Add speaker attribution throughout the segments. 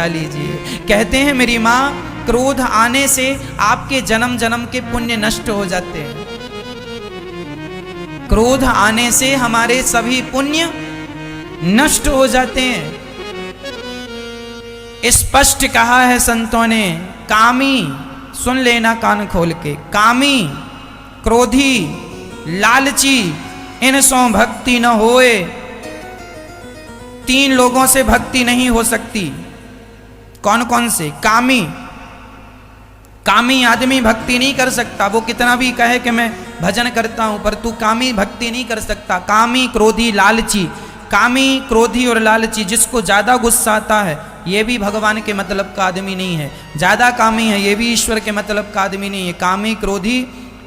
Speaker 1: बचा लीजिए। कहते हैं मेरी माँ, क्रोध आने से आपके जन्म जन्म के पुण्य नष्ट हो जाते हैं। क्रोध आने से हमारे सभी पुण्य नष्ट हो जाते हैं। स्पष्ट कहा है संतों ने, कामी, सुन लेना कान खोल के, कामी, क्रोधी, लालची, इन सो भक्ति न होए। 3 लोगों से भक्ति नहीं हो सकती। कौन कौन से? कामी, कामी आदमी भक्ति नहीं कर सकता। वो कितना भी कहे कि मैं भजन करता हूं, पर तू कामी भक्ति नहीं कर सकता। कामी, क्रोधी, लालची। कामी, क्रोधी और लालची, जिसको ज्यादा गुस्सा आता है ये भी भगवान के मतलब का आदमी नहीं है। ज्यादा कामी है ये भी ईश्वर के मतलब का आदमी नहीं है। कामी, क्रोधी,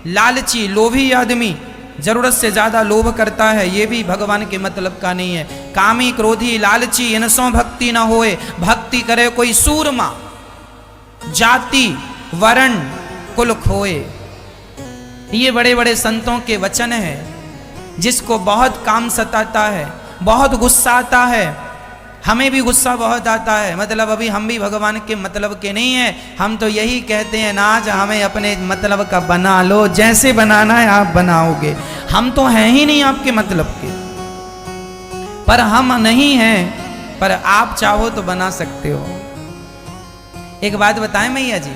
Speaker 1: लालची, लोभी आदमी, जरूरत से ज्यादा लोभ करता है, ये भी भगवान के मतलब का नहीं है। कामी, क्रोधी, लालची, इनसों भक्ति न होए। भक्ति करे कोई सूरमा, जाति वर्ण कुल खोए। ये बड़े बड़े संतों के वचन हैं। जिसको बहुत काम सताता है, बहुत गुस्सा आता है, हमें भी गुस्सा बहुत आता है, मतलब अभी हम भी भगवान के मतलब के नहीं हैं। हम तो यही कहते हैं ना, आज हमें अपने मतलब का बना लो, जैसे बनाना है आप बनाओगे। हम तो हैं ही नहीं आपके मतलब के, पर हम नहीं हैं, पर आप चाहो तो बना सकते हो। एक बात बताएं मैया जी,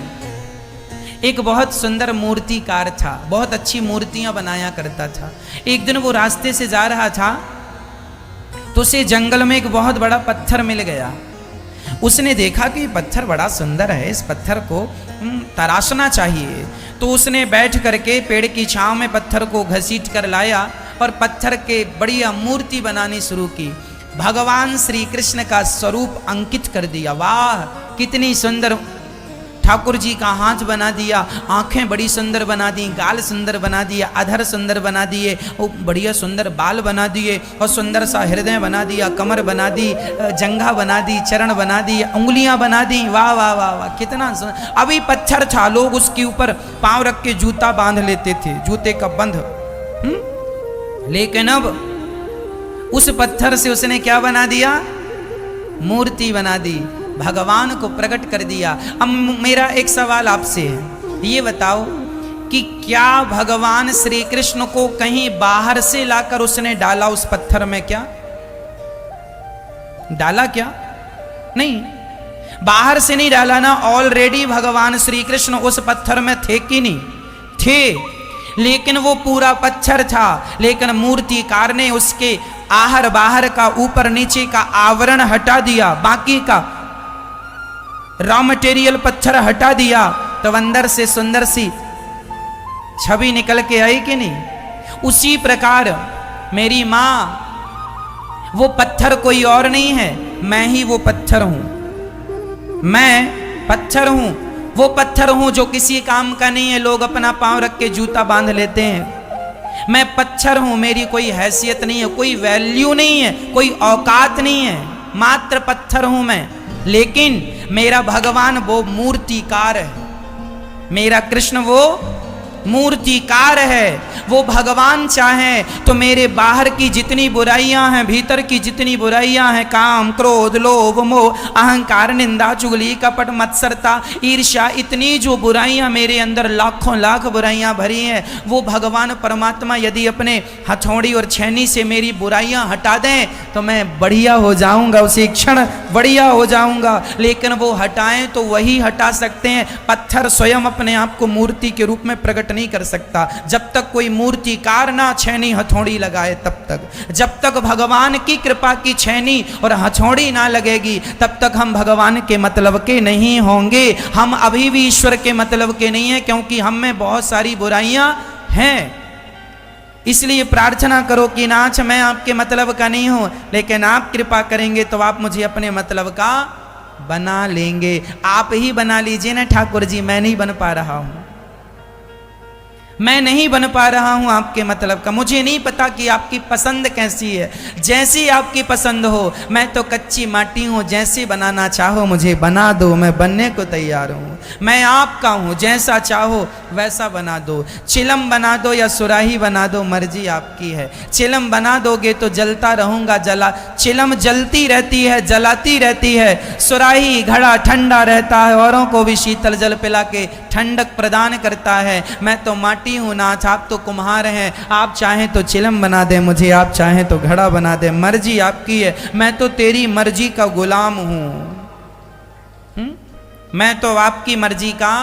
Speaker 1: एक बहुत सुंदर मूर्तिकार था, बहुत अच्छी मूर्तियां बनाया करता था। एक दिन वो रास्ते से जा रहा था तो उसे जंगल में एक बहुत बड़ा पत्थर मिल गया। उसने देखा कि पत्थर बड़ा सुंदर है, इस पत्थर को तराशना चाहिए। तो उसने बैठ करके पेड़ की छांव में पत्थर को घसीट कर लाया और पत्थर के बढ़िया मूर्ति बनानी शुरू की। भगवान श्री कृष्ण का स्वरूप अंकित कर दिया। वाह कितनी सुंदर! ठाकुर जी का हाथ बना दिया, आंखें बड़ी सुंदर बना दी, गाल सुंदर बना दिया, अधर सुंदर बना दिए, बढ़िया सुंदर बाल बना दिए और सुंदर सा हृदय बना दिया, कमर बना दी, जंघा बना दी, चरण बना दी, उंगलियां बना दी। वाह वाह वाह वाह कितना सुंदर! अभी पत्थर था, लोग उसके ऊपर पांव रख के जूता बांध लेते थे, जूते का बंध। लेकिन अब उस पत्थर से उसने क्या बना दिया? मूर्ति बना दी, भगवान को प्रकट कर दिया। अब मेरा एक सवाल आपसे है, ये बताओ कि क्या भगवान श्री कृष्ण को कहीं बाहर से लाकर उसने डाला उस पत्थर में? क्या डाला? क्या नहीं, बाहर से नहीं डाला ना। ऑलरेडी भगवान श्री कृष्ण उस पत्थर में थे कि नहीं थे? लेकिन वो पूरा पत्थर था, लेकिन मूर्तिकार ने उसके आहर बाहर का, ऊपर नीचे का आवरण हटा दिया, बाकी का रॉ मटेरियल पत्थर हटा दिया, तो अंदर से सुंदर सी छवि निकल के आई कि नहीं? उसी प्रकार मेरी मां, वो पत्थर कोई और नहीं है, मैं ही वो पत्थर हूं। मैं पत्थर हूं, वो पत्थर हूं जो किसी काम का नहीं है। लोग अपना पांव रख के जूता बांध लेते हैं। मैं पत्थर हूं, मेरी कोई हैसियत नहीं है, कोई वैल्यू नहीं है, कोई औकात नहीं है, मात्र पत्थर हूं मैं। लेकिन मेरा भगवान वो मूर्तिकार है, मेरा कृष्ण वो मूर्तिकार है। वो भगवान चाहे तो मेरे बाहर की जितनी बुराइयां हैं, भीतर की जितनी बुराइयां हैं, काम, क्रोध, लोभ, मोह, अहंकार, निंदा, चुगली, कपट, मत्सरता, ईर्ष्या, इतनी जो बुराइयां मेरे अंदर लाखों लाख बुराइयां भरी हैं, वो भगवान परमात्मा यदि अपने हथौड़ी और छेनी से मेरी बुराइयां हटा दें तो मैं बढ़िया हो जाऊंगा, उसी क्षण बढ़िया हो जाऊंगा। लेकिन वो हटाएं तो वही हटा सकते हैं, पत्थर स्वयं अपने आप को मूर्ति के रूप में प्रकट नहीं कर सकता। जब तक कोई मूर्तिकार ना छेनी हथौड़ी लगाए, तब तक, जब तक भगवान की कृपा की छेनी और हथौड़ी ना लगेगी, तब तक हम भगवान के मतलब के नहीं होंगे। हम अभी भी ईश्वर के मतलब के नहीं हैं, क्योंकि हम में बहुत सारी बुराइयां हैं। इसलिए प्रार्थना करो कि नाथ मैं आपके मतलब का नहीं हूं, लेकिन आप कृपा करेंगे तो आप मुझे अपने मतलब का बना लेंगे। आप ही बना लीजिए ना ठाकुर जी, मैं नहीं बन पा रहा हूं। मैं नहीं बन पा रहा हूं आपके मतलब का, मुझे नहीं पता कि आपकी पसंद कैसी है, जैसी आपकी पसंद हो। मैं तो कच्ची माटी हूं, जैसी बनाना चाहो मुझे बना दो, मैं बनने को तैयार हूं। मैं आपका हूं, जैसा चाहो वैसा बना दो। चिलम बना दो या सुराही बना दो, मर्जी आपकी है। चिलम बना दोगे तो जलता रहूंगा, चिलम जलती रहती है, जलाती रहती है। सुराही घड़ा ठंडा रहता है, औरों को भी शीतल जल पिला के ठंडक प्रदान करता है। मैं तो माटी हूं नाथ, आप तो कुम्हार हैं। आप चाहें तो चिलम बना दे मुझे, आप चाहें तो घड़ा बना दे, मर्जी आपकी है। मैं तो तेरी मर्जी का गुलाम हूं। मैं तो आपकी मर्जी का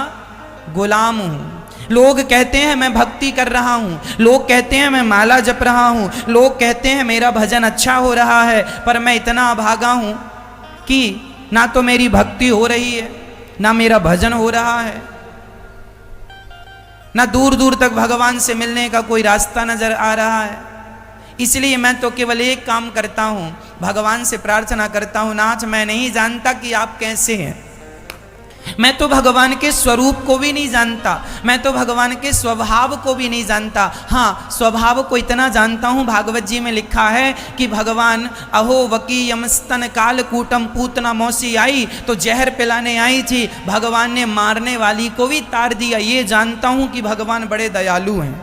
Speaker 1: गुलाम हूं। लोग कहते हैं मैं भक्ति कर रहा हूं, लोग कहते हैं मैं माला जप रहा हूं, लोग कहते हैं मेरा भजन अच्छा हो रहा है, पर मैं इतना अभागा हूं कि ना तो मेरी भक्ति हो रही है, ना मेरा भजन हो रहा है, ना दूर दूर तक भगवान से मिलने का कोई रास्ता नजर आ रहा है। इसलिए मैं तो केवल एक काम करता हूं, भगवान से प्रार्थना करता हूं, नाथ मैं नहीं जानता कि आप कैसे हैं, मैं तो भगवान के स्वरूप को भी नहीं जानता, मैं तो भगवान के स्वभाव को भी नहीं जानता। हाँ, स्वभाव को इतना जानता हूँ, भागवत जी में लिखा है कि भगवान अहो वकी यमस्तन काल कूटम, पूतना मौसी आई तो जहर पिलाने आई थी, भगवान ने मारने वाली को भी तार दिया। ये जानता हूँ कि भगवान बड़े दयालु हैं,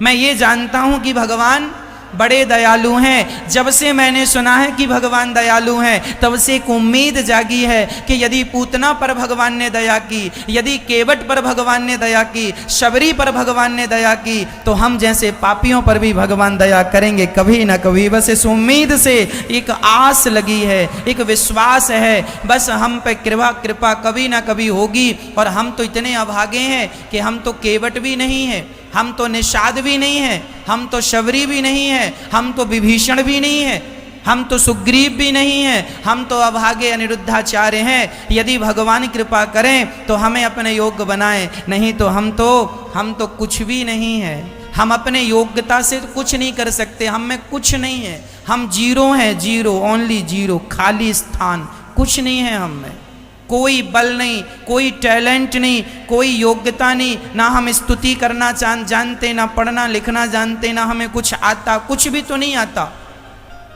Speaker 1: मैं ये जानता हूँ कि भगवान बड़े दयालु हैं। जब से मैंने सुना है कि भगवान दयालु हैं, तब से एक उम्मीद जागी है कि यदि पूतना पर भगवान ने दया की, यदि केवट पर भगवान ने दया की, शबरी पर भगवान ने दया की, तो हम जैसे पापियों पर भी भगवान दया करेंगे कभी ना कभी। बस इस उम्मीद से एक आस लगी है, एक विश्वास है, बस हम पे कृपा कभी ना कभी होगी। और हम तो इतने अभागे हैं कि हम तो केवट भी नहीं है, हम तो निषाद भी नहीं है, हम तो शबरी भी नहीं है, हम तो विभीषण भी नहीं है, हम तो सुग्रीव भी नहीं है, हम तो अभागे अनिरुद्धाचार्य हैं। यदि भगवान कृपा करें तो हमें अपने योग्य बनाएं, नहीं तो हम तो कुछ भी नहीं है। हम अपने योग्यता से कुछ नहीं कर सकते, हम में कुछ नहीं है, हम जीरो हैं, जीरो, ओनली जीरो, खाली स्थान, कुछ नहीं है हम में। कोई बल नहीं, कोई टैलेंट नहीं, कोई योग्यता नहीं, ना हम स्तुति करना जानते, ना पढ़ना लिखना जानते, ना हमें कुछ आता, कुछ भी तो नहीं आता,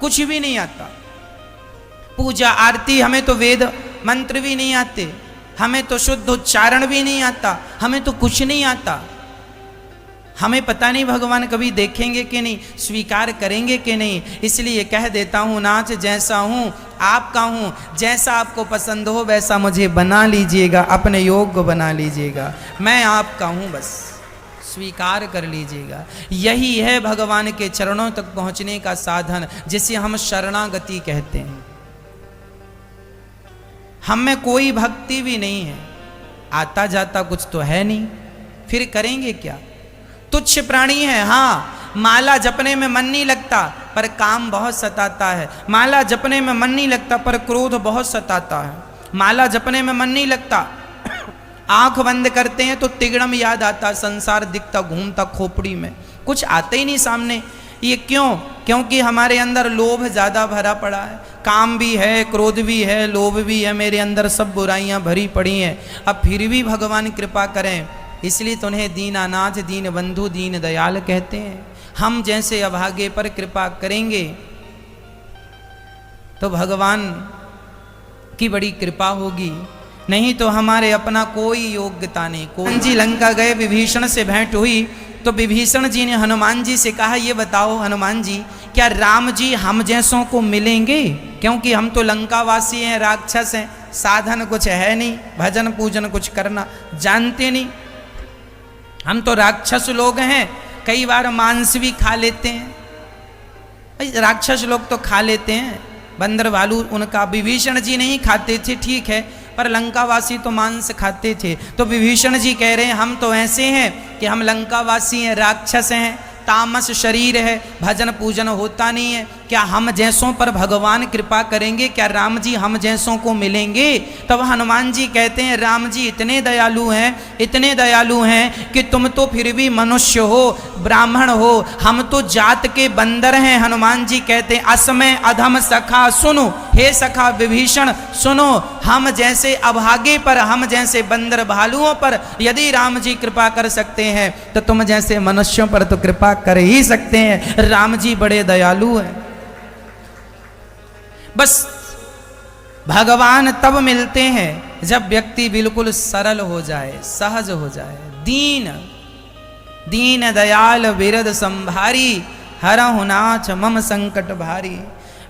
Speaker 1: कुछ भी नहीं आता। पूजा आरती, हमें तो वेद मंत्र भी नहीं आते, हमें तो शुद्ध उच्चारण भी नहीं आता, हमें तो कुछ नहीं आता। हमें पता नहीं भगवान कभी देखेंगे कि नहीं, स्वीकार करेंगे कि नहीं। इसलिए कह देता हूँ नाथ जैसा हूँ आपका हूँ, जैसा आपको पसंद हो वैसा मुझे बना लीजिएगा, अपने योग्य बना लीजिएगा। मैं आपका हूँ, बस स्वीकार कर लीजिएगा। यही है भगवान के चरणों तक पहुँचने का साधन, जिसे हम शरणागति कहते हैं। हम में कोई भक्ति भी नहीं है, आता जाता कुछ तो है नहीं, फिर करेंगे क्या? तुच्छ प्राणी है। हाँ, माला जपने में मन नहीं लगता पर काम बहुत सताता है, माला जपने में मन नहीं लगता पर क्रोध बहुत सताता है, माला जपने में मन नहीं लगता, आंख बंद करते हैं तो तिगड़म याद आता, संसार दिखता घूमता खोपड़ी में, कुछ आते ही नहीं सामने। ये क्यों? क्योंकि हमारे अंदर लोभ ज़्यादा भरा पड़ा है, काम भी है, क्रोध भी है, लोभ भी है, मेरे अंदर सब बुराइयां भरी पड़ी हैं। अब फिर भी भगवान कृपा करें, इसलिए तो उन्हें दीनानाथ, दीन बंधु, दीन दयाल कहते हैं। हम जैसे अभागे पर कृपा करेंगे तो भगवान की बड़ी कृपा होगी, नहीं तो हमारे अपना कोई योग्यता नहीं। कोई जी लंका गए, विभीषण से भेंट हुई तो विभीषण जी ने हनुमान जी से कहा, ये बताओ हनुमान जी, क्या राम जी हम जैसों को मिलेंगे? क्योंकि हम तो लंकावासी हैं, राक्षस हैं, साधन कुछ है नहीं, भजन पूजन कुछ करना जानते नहीं, हम तो राक्षस लोग हैं, कई बार मांस भी खा लेते हैं। भाई राक्षस लोग तो खा लेते हैं, बंदर भालू उनका, विभीषण जी नहीं खाते थे ठीक है, पर लंकावासी तो मांस खाते थे। तो विभीषण जी कह रहे हैं हम तो ऐसे हैं कि हम लंकावासी हैं, राक्षस हैं, तामस शरीर है, भजन पूजन होता नहीं है, क्या हम जैसों पर भगवान कृपा करेंगे? क्या राम जी हम जैसों को मिलेंगे? तब हनुमान जी कहते हैं राम जी इतने दयालु हैं, इतने दयालु हैं कि तुम तो फिर भी मनुष्य हो, ब्राह्मण हो, हम तो जात के बंदर हैं। हनुमान जी कहते हैं असमय अधम सखा सुनो, हे सखा विभीषण सुनो, हम जैसे अभागे पर, हम जैसे बंदर भालुओं पर यदि राम जी कृपा कर सकते हैं तो तुम जैसे मनुष्यों पर तो कृपा कर ही सकते हैं। राम जी बड़े दयालु हैं। बस भगवान तब मिलते हैं जब व्यक्ति बिल्कुल सरल हो जाए, सहज हो जाए। दीन दीन दयाल बिरद संभारी, हरहु नाथ मम संकट भारी।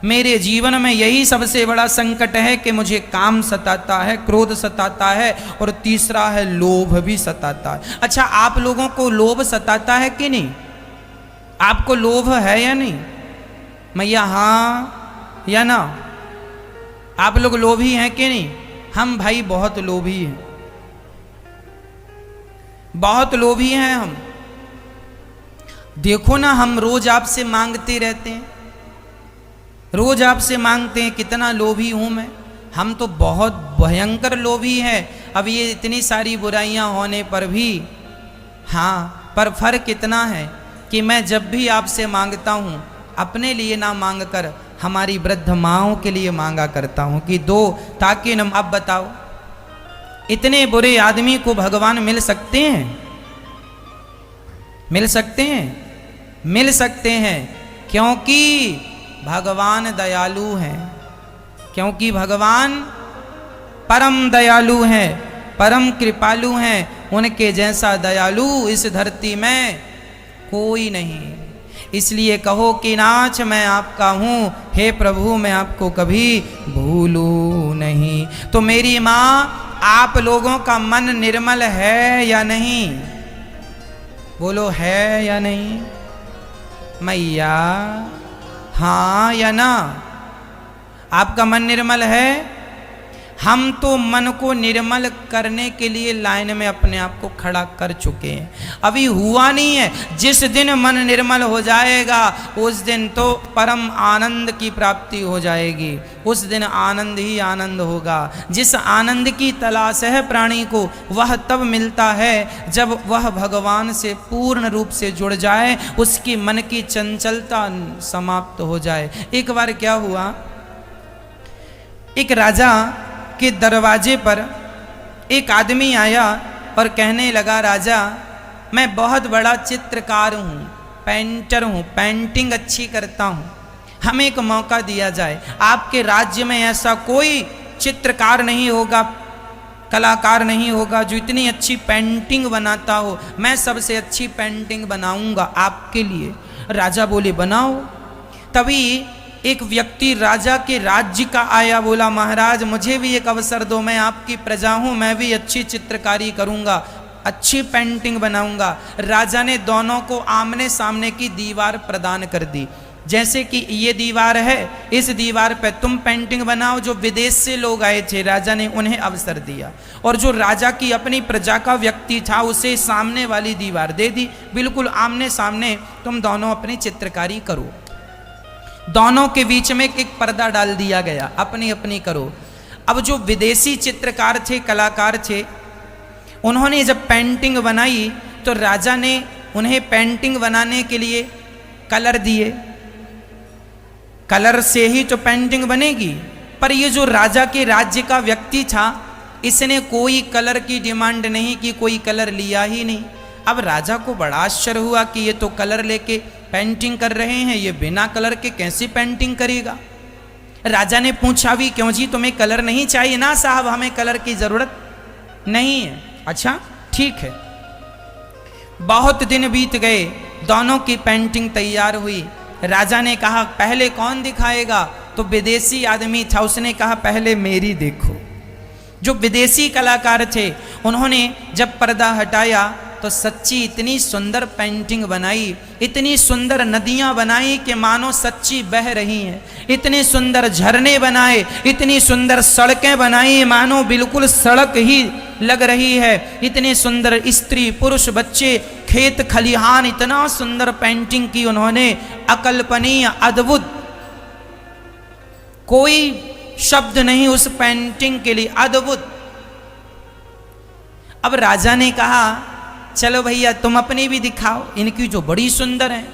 Speaker 1: मेरे जीवन में यही सबसे बड़ा संकट है कि मुझे काम सताता है, क्रोध सताता है और तीसरा है लोभ भी सताता है। अच्छा, आप लोगों को लोभ सताता है कि नहीं? आपको लोभ है या नहीं? मैया हाँ या ना? आप लोग लोभी हैं कि नहीं? हम भाई बहुत लोभी हैं, बहुत लोभी हैं हम। देखो ना, हम रोज आपसे मांगते रहते हैं, रोज आपसे मांगते हैं, कितना लोभी हूं मैं। हम तो बहुत भयंकर लोभी हैं। अब ये इतनी सारी बुराइयां होने पर भी, हाँ, पर फर्क इतना है कि मैं जब भी आपसे मांगता हूं अपने लिए ना मांग कर हमारी वृद्ध माँओं के लिए मांगा करता हूं कि दो, ताकि न, अब बताओ इतने बुरे आदमी को भगवान मिल सकते हैं? मिल सकते हैं? मिल सकते हैं क्योंकि भगवान दयालु हैं, क्योंकि भगवान परम दयालु हैं, परम कृपालु हैं। उनके जैसा दयालु इस धरती में कोई नहीं। इसलिए कहो कि नाथ मैं आपका हूँ, हे प्रभु मैं आपको कभी भूलूं नहीं। तो मेरी माँ, आप लोगों का मन निर्मल है या नहीं? बोलो है या नहीं? मैया हाँ या ना? आपका मन निर्मल है? हम तो मन को निर्मल करने के लिए लाइन में अपने आप को खड़ा कर चुके हैं, अभी हुआ नहीं है। जिस दिन मन निर्मल हो जाएगा उस दिन तो परम आनंद की प्राप्ति हो जाएगी, उस दिन आनंद ही आनंद होगा। जिस आनंद की तलाश है प्राणी को, वह तब मिलता है जब वह भगवान से पूर्ण रूप से जुड़ जाए, उसकी मन की चंचलता समाप्त हो जाए। एक बार क्या हुआ, एक राजा के दरवाजे पर एक आदमी आया और कहने लगा, राजा मैं बहुत बड़ा चित्रकार हूँ, पेंटर हूँ, पेंटिंग अच्छी करता हूँ, हमें एक मौका दिया जाए। आपके राज्य में ऐसा कोई चित्रकार नहीं होगा, कलाकार नहीं होगा जो इतनी अच्छी पेंटिंग बनाता हो, मैं सबसे अच्छी पेंटिंग बनाऊंगा आपके लिए। राजा बोले बनाओ। तभी एक व्यक्ति राजा के राज्य का आया, बोला महाराज मुझे भी एक अवसर दो, मैं आपकी प्रजा हूँ, मैं भी अच्छी चित्रकारी करूँगा, अच्छी पेंटिंग बनाऊँगा। राजा ने दोनों को आमने सामने की दीवार प्रदान कर दी। जैसे कि ये दीवार है, इस दीवार पे तुम पेंटिंग बनाओ। जो विदेश से लोग आए थे राजा ने उन्हें अवसर दिया, और जो राजा की अपनी प्रजा का व्यक्ति था उसे सामने वाली दीवार दे दी। बिल्कुल आमने सामने तुम दोनों अपनी चित्रकारी करो। दोनों के बीच में एक पर्दा डाल दिया गया, अपनी अपनी करो। अब जो विदेशी चित्रकार थे, कलाकार थे, उन्होंने जब पेंटिंग बनाई तो राजा ने उन्हें पेंटिंग बनाने के लिए कलर दिए। कलर से ही तो पेंटिंग बनेगी। पर ये जो राजा के राज्य का व्यक्ति था, इसने कोई कलर की डिमांड नहीं की, कोई कलर लिया ही नहीं। अब राजा को बड़ा आश्चर्य हुआ कि ये तो कलर लेके पेंटिंग कर रहे हैं, ये बिना कलर के कैसी पेंटिंग करेगा। राजा ने पूछा भी, क्यों जी तुम्हें कलर नहीं चाहिए? ना साहब हमें कलर की जरूरत नहीं है। अच्छा ठीक है। बहुत दिन बीत गए, दोनों की पेंटिंग तैयार हुई। राजा ने कहा पहले कौन दिखाएगा? तो विदेशी आदमी था, उसने कहा पहले मेरी देखो। जो विदेशी कलाकार थे उन्होंने जब पर्दा हटाया तो सच्ची इतनी सुंदर पेंटिंग बनाई, इतनी सुंदर नदियां बनाई कि मानो सच्ची बह रही हैं। इतने सुंदर झरने बनाए, इतनी सुंदर सड़कें बनाई मानो बिल्कुल सड़क ही लग रही है। इतने सुंदर स्त्री पुरुष बच्चे खेत खलिहान, इतना सुंदर पेंटिंग की उन्होंने, अकल्पनीय अद्भुत कोई शब्द नहीं उस पेंटिंग के लिए, अद्भुत। अब राजा ने कहा चलो भैया तुम अपनी भी दिखाओ, इनकी जो बड़ी सुंदर है,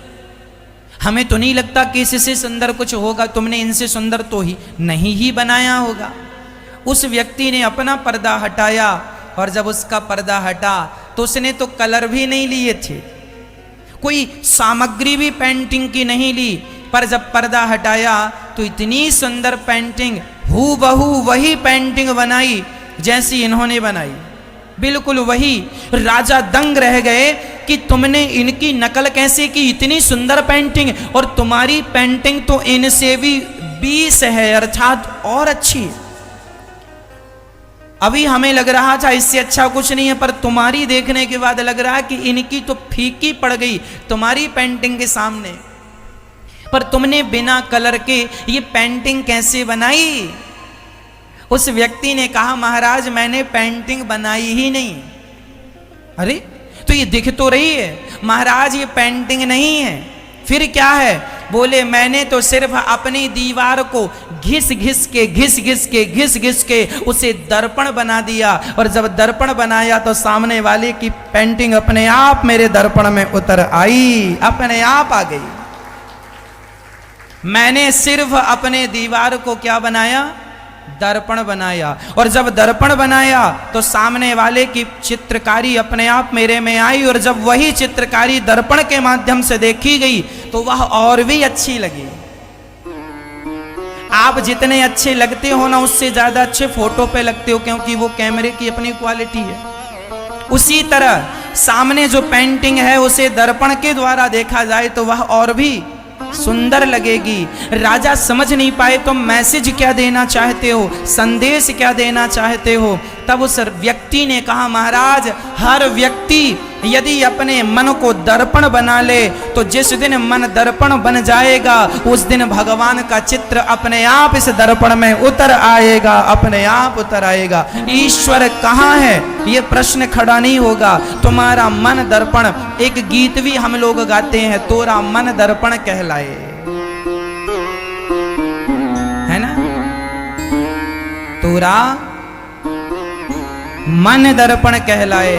Speaker 1: हमें तो नहीं लगता कि इससे सुंदर कुछ होगा, तुमने इनसे सुंदर तो ही नहीं ही बनाया होगा। उस व्यक्ति ने अपना पर्दा हटाया और जब उसका पर्दा हटा तो उसने तो कलर भी नहीं लिए थे, कोई सामग्री भी पेंटिंग की नहीं ली, पर जब पर्दा हटाया तो इतनी सुंदर पेंटिंग, हूबहू वही पेंटिंग बनाई जैसी इन्होंने बनाई, बिल्कुल वही। राजा दंग रह गए कि तुमने इनकी नकल कैसे की, इतनी सुंदर पेंटिंग, और तुम्हारी पेंटिंग तो इनसे भी 20 है, अर्थात और अच्छी। अभी हमें लग रहा था इससे अच्छा कुछ नहीं है, पर तुम्हारी देखने के बाद लग रहा है कि इनकी तो फीकी पड़ गई तुम्हारी पेंटिंग के सामने। पर तुमने बिना कलर के ये पेंटिंग कैसे बनाई? उस व्यक्ति ने कहा महाराज मैंने पेंटिंग बनाई ही नहीं। अरे तो ये दिख तो रही है। महाराज ये पेंटिंग नहीं है, फिर क्या है? बोले मैंने तो सिर्फ अपनी दीवार को घिस घिस के उसे दर्पण बना दिया, और जब दर्पण बनाया तो सामने वाले की पेंटिंग अपने आप मेरे दर्पण में उतर आई, अपने आप आ गई। मैंने सिर्फ अपने दीवार को क्या बनाया? दर्पण बनाया, और जब दर्पण बनाया तो सामने वाले की चित्रकारी अपने आप मेरे में आई, और जब वही चित्रकारी दर्पण के माध्यम से देखी गई तो वह और भी अच्छी लगी। आप जितने अच्छे लगते हो ना, उससे ज्यादा अच्छे फोटो पे लगते हो, क्योंकि वो कैमरे की अपनी क्वालिटी है। उसी तरह सामने जो पेंटिंग है उसे दर्पण के द्वारा देखा जाए तो वह और भी सुंदर लगेगी। राजा समझ नहीं पाए तुम मैसेज क्या देना चाहते हो, संदेश क्या देना चाहते हो। तब उस व्यक्ति ने कहा महाराज हर व्यक्ति यदि अपने मन को दर्पण बना ले तो जिस दिन मन दर्पण बन जाएगा उस दिन भगवान का चित्र अपने आप इस दर्पण में उतर आएगा, अपने आप उतर आएगा। ईश्वर कहाँ है ये प्रश्न खड़ा नहीं होगा। तुम्हारा मन दर्पण, एक गीत भी हम लोग गाते हैं, तोरा मन दर्पण कहलाए, है ना? तोरा मन दर्पण कहलाए।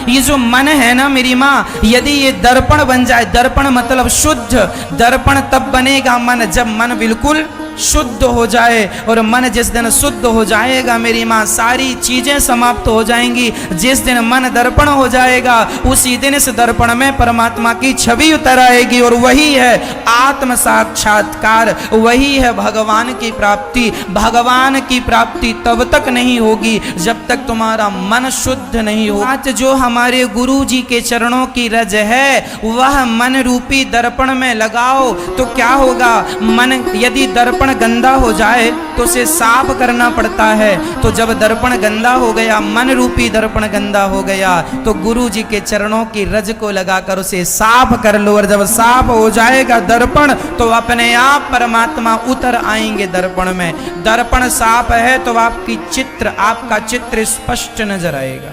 Speaker 1: ये जो मन है ना मेरी माँ, यदि ये दर्पण बन जाए, दर्पण मतलब शुद्ध, दर्पण तब बनेगा मन जब मन बिल्कुल शुद्ध हो जाए, और मन जिस दिन शुद्ध हो जाएगा मेरी माँ सारी चीजें समाप्त हो जाएंगी। जिस दिन मन दर्पण हो जाएगा उसी दिन इस दर्पण में परमात्मा की छवि उतर आएगी, और वही है आत्म साक्षात्कार, वही है भगवान की प्राप्ति। भगवान की प्राप्ति तब तक नहीं होगी जब तक तुम्हारा मन शुद्ध नहीं हो। आज जो हमारे गुरु जी के चरणों की रज है वह मन रूपी दर्पण में लगाओ तो क्या होगा? मन यदि दर्पण गंदा हो जाए तो उसे साफ करना पड़ता है, तो जब दर्पण गंदा हो गया, मन रूपी दर्पण गंदा हो गया, तो गुरु जी के चरणों की रज को लगाकर उसे साफ कर लो, और जब साफ हो जाएगा दर्पण तो अपने आप परमात्मा उतर आएंगे दर्पण में। दर्पण साफ है तो आपका चित्र स्पष्ट नजर आएगा।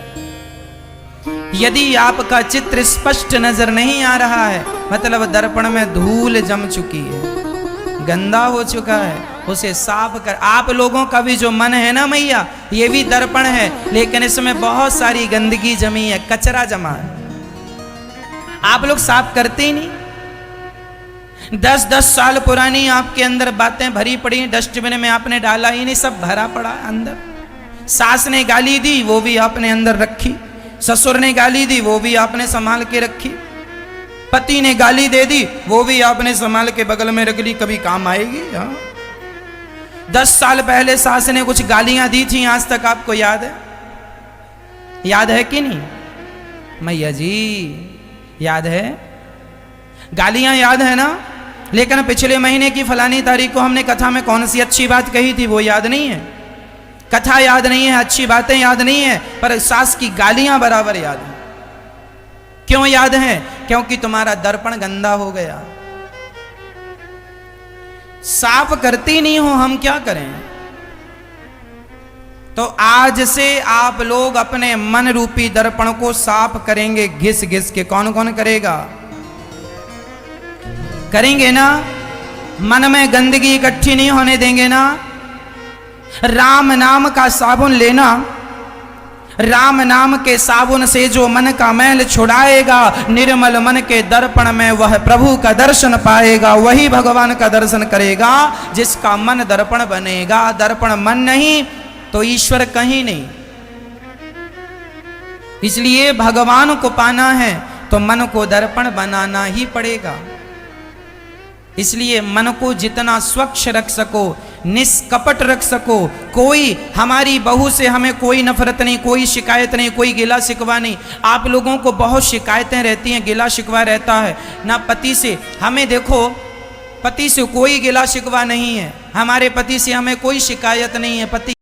Speaker 1: यदि आपका चित्र स्पष्ट नजर नहीं आ रहा है मतलब दर्पण में धूल जम चुकी है, गंदा हो चुका है, उसे साफ कर। आप लोगों का भी जो मन है ना मैया, ये भी दर्पण है, लेकिन इसमें बहुत सारी गंदगी जमी है, कचरा जमा है, आप लोग साफ करते ही नहीं। 10-10 साल पुरानी आपके अंदर बातें भरी पड़ी, डस्टबिन में आपने डाला ही नहीं, सब भरा पड़ा अंदर। सास ने गाली दी वो भी आपने अंदर रखी, ससुर ने गाली दी वो भी आपने संभाल के रखी, पति ने गाली दे दी वो भी आपने संभाल के बगल में रख ली, कभी काम आएगी? 10 साल पहले सास ने कुछ गालियां दी थी, आज तक आपको याद है? याद है कि नहीं मैया जी? याद है? गालियां याद है ना? लेकिन पिछले महीने की फलानी तारीख को हमने कथा में कौन सी अच्छी बात कही थी वो याद नहीं है। कथा याद नहीं है, अच्छी बातें याद नहीं है, पर सास की गालियां बराबर याद है। क्यों याद है? क्योंकि तुम्हारा दर्पण गंदा हो गया, साफ करती नहीं हो, हम क्या करें? तो आज से आप लोग अपने मन रूपी दर्पण को साफ करेंगे घिस घिस के। कौन कौन करेगा? करेंगे ना? मन में गंदगी इकट्ठी नहीं होने देंगे ना। राम नाम का साबुन लेना, राम नाम के साबुन से जो मन का मैल छुड़ाएगा, निर्मल मन के दर्पण में वह प्रभु का दर्शन पाएगा, वही भगवान का दर्शन करेगा। जिसका मन दर्पण बनेगा, दर्पण मन नहीं तो ईश्वर कहीं नहीं। इसलिए भगवान को पाना है तो मन को दर्पण बनाना ही पड़ेगा। इसलिए मन को जितना स्वच्छ रख सको, निष्कपट रख सको, कोई हमारी बहू से हमें कोई नफरत नहीं, कोई शिकायत नहीं, कोई गिला शिकवा नहीं। आप लोगों को बहुत शिकायतें रहती हैं, गिला शिकवा रहता है ना पति से। हमें देखो, पति से कोई गिला शिकवा नहीं है, हमारे पति से हमें कोई शिकायत नहीं है। पति